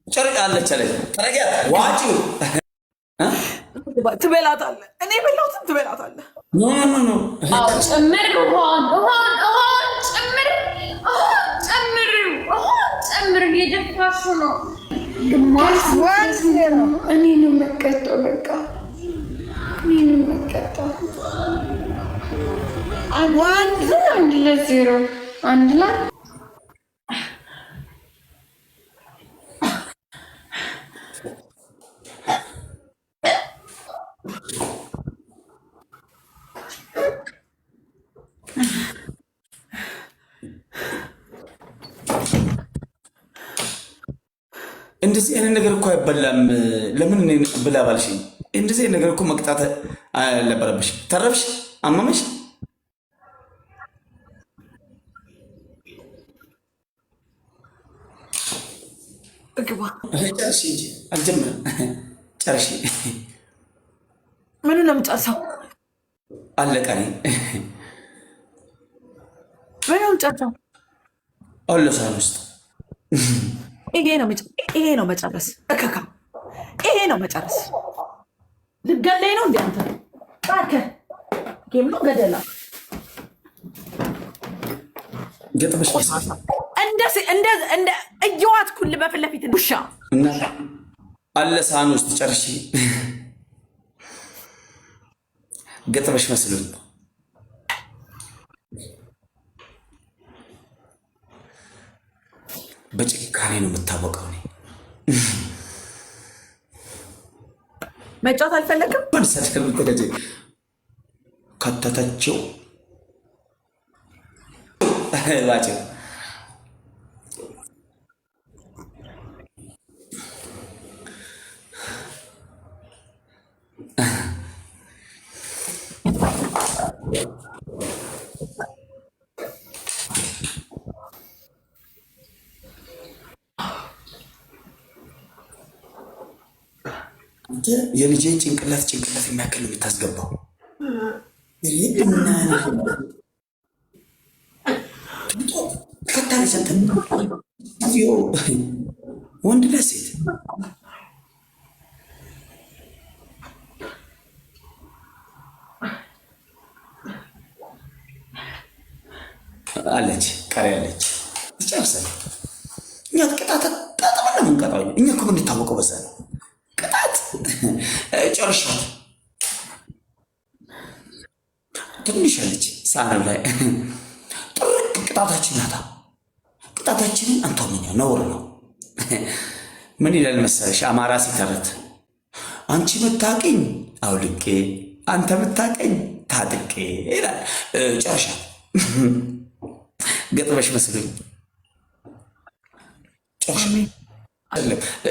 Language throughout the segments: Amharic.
ጨርቅ አለች አለች ጠረጊያ ዋጪው ትበላታለህ። እኔ የበላሁትን ትበላታለህ። ኖ ኖ ኖ ጨምር ጨምር እየደፋሹ ነው። ግማሽ እኔ ነው መቀጠው። በቃ እኔ ነው መቀጠው። አንድ ለዜሮ አንድ ላይ እንደዚህ አይነት ነገር እኮ አይበላም። ለምን እኔ ብላ ባልሽኝ? እንደዚህ አይነት ነገር እኮ መቅጣት አልነበረብሽ። ተረብሽ፣ አመመሽ። እግባ ጨርሺ እንጂ አልጀምርም። ጨርሺ። ምኑ ነው የምጨርሰው? አለቀ። ምኑ ነው የምጨርሰው? አለሳን ውስጥ ይሄ ነው መጨረስ። እከካ ይሄ ነው መጨረስ። ልገለኝ ነው እንዴ አንተ? እባክህ ጌም ነው ገደላ። ገጥመሽ እንደ እየዋት ኩል በፊት ለፊት ውሻ እና አለሳን ውስጥ ጨርሺ። ገጥመሽ መስሉኝ በጭካኔ ነው የምታወቀው። እኔ መጫወት አልፈለግም። ከተተችው ባጭው የልጄን ጭንቅላት የሚያክል ነው የምታስገባው። ወንድ ለሴት አለች ቀሪ አለች። ትጨርሰን እኛ ቅጣት ጣጥመን ነው የምንቀጣው። እኛ እኮ የምንታወቀው በዛ ነው። ቅጣት ጨርሻት ትንሽ አለች ሳህን ላይ ጥርቅ ቅጣታችን ናታ። ቅጣታችንን አንተምኛ ነውር ነው። ምን ይላል መሰለሽ አማራ ሲተረት፣ አንቺ ምታቀኝ አውልቄ አንተ ምታቀኝ ታጥቄ ይላል። ጨርሻት ገጥመሽ መስሉኝ።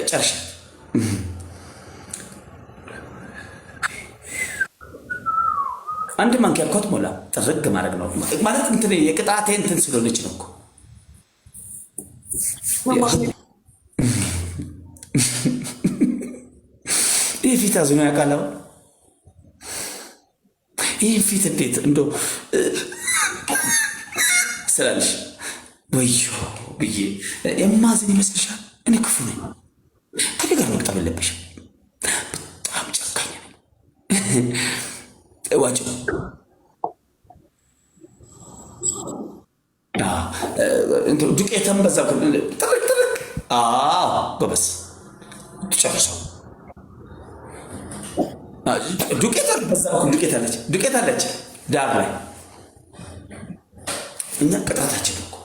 ጨርሻት አንድ ማንኪያ እኮ ትሞላ ጥርግ ማድረግ ነው ማለት እንትን የቅጣቴ እንትን ስለሆነች ነው እኮ። ይህ ፊት አዝኖ ያውቃል። ይህ ፊት እንዴት እንዶ ስላለሽ ወዮ ብዬ የማዝን ይመስልሻል? እኔ ክፉ ነኝ። ከኔ ጋር መቅጠብ የለብሽም። በጣም ጨካኝ ነኝ። ዋጭ ዱቄተን በዛ ጥርቅ ጎበስ ትጨርሰው። ዱቄተን በዛ ዱቄት አለች ዳር ላይ። እኛ ቅጣታችን እኮ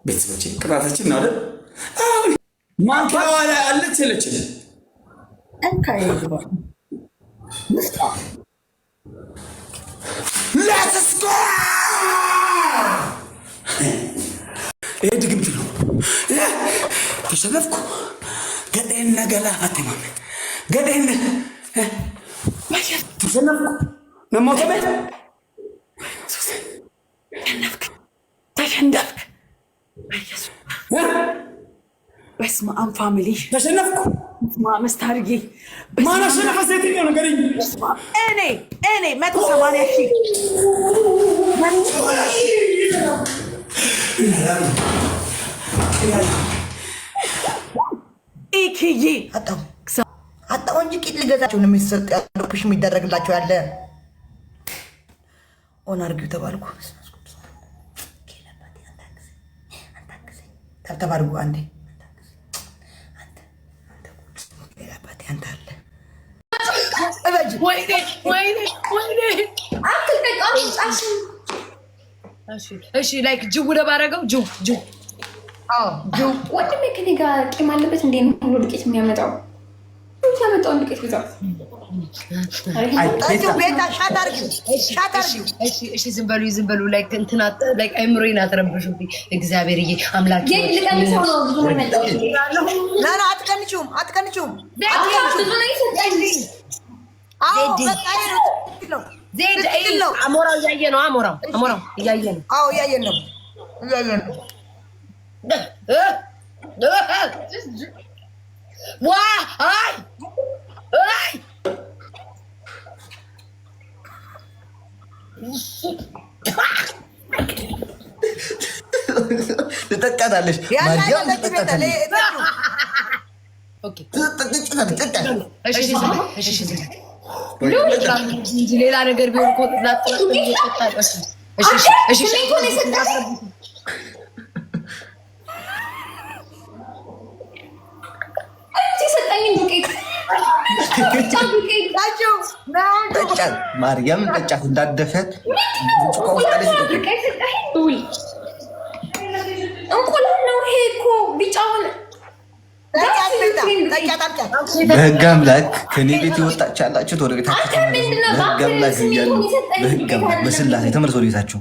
ቤተሰቦች ቅጣታችን ነው አይደል? ማንኪያዋ ላይ አለች የለችን Let's go! ይሄ ድግምት ነው። ተሸነፍኩ። ገጤን ነገላ አትማም ገጤን ተሸነፍኩ። ነሞተ ቤት ተሸነፍክ። በስመ አብ ፋሚሊ ተሸነፍኩ። መስታርጌ ማን አሸነፈ? ሴትዮ ንገሪኝ። እኔ 180,000 ይህ ሚኪዬ አጣው እንጂ ቂጥ ልገዛቸው ነው የሚሰጥ ያለው ፑሽ የሚደረግላቸው ያለ ኦን አርጊው ተባልኩ። ተባርጉ አንዴ አንተ አለ ወይኔ እሺ ላይክ ጅው ለባረገው ጅው ወንድሜ ከኔ ጋር ቂም አለበት እንዴ ነው ሁሉ ዱቄት የሚያመጣው ያመጣውን ዱቄት ብዛት እሺ ዝም በሉ ላይክ እንትና ላይክ አይምሮዬን አትረብሹብኝ እግዚአብሔርዬ አምላክ ልቀንሰው ነው ብዙ ነው የመጣው ና አትቀንቹም ብዙ ነው ይሰጣል ዜድ አሞራው እያየ ነው አሞራው እያየ ነው እያየን ነው ትጠቃታለሽ ሌላ ነገር ቢሆን ማርያምን ጠጫት እንዳደፈት እንቁላል ነው ይሄ እኮ ቢጫውን በህግ አምላክ ከኔ ቤት የወጣች ያላችሁት ወደ ቤታችሁ በህግ አምላክ እያሉ በህግ አምላክ በስላሴ ተመልሶ ወደ ቤታችሁ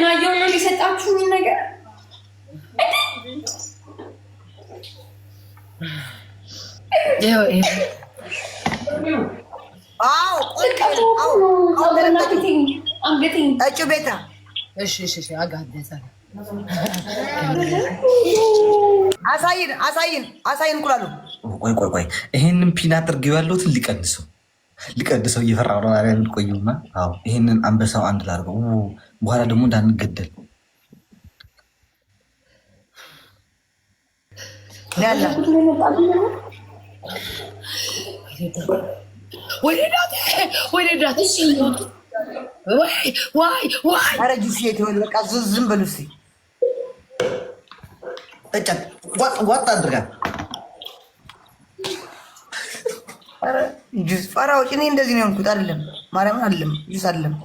ናየው ነው ሊሰጣችሁ ነገር ቤታ አሳይን እንቁላሉ ቆይ ይሄንን ፒን አድርገው ያለሁትን ሊቀንሰው እየፈራሁ ነው። አረ ቆዩማ። አዎ ይሄንን አንበሳው አንድ ላድርገው በኋላ ደግሞ እንዳንገደል ዝም በሉ እስኪ ዋጥ አድርጋ ጁስ ፈራዎች እኔ እንደዚህ ነው የሆንኩት። አይደለም ማርያምን አይደለም ጁስ አይደለም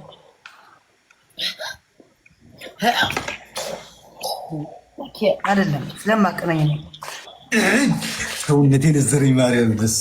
ስለማቀናኝ ነው ሰውነቴን ዘረኝ ማርያም ደስ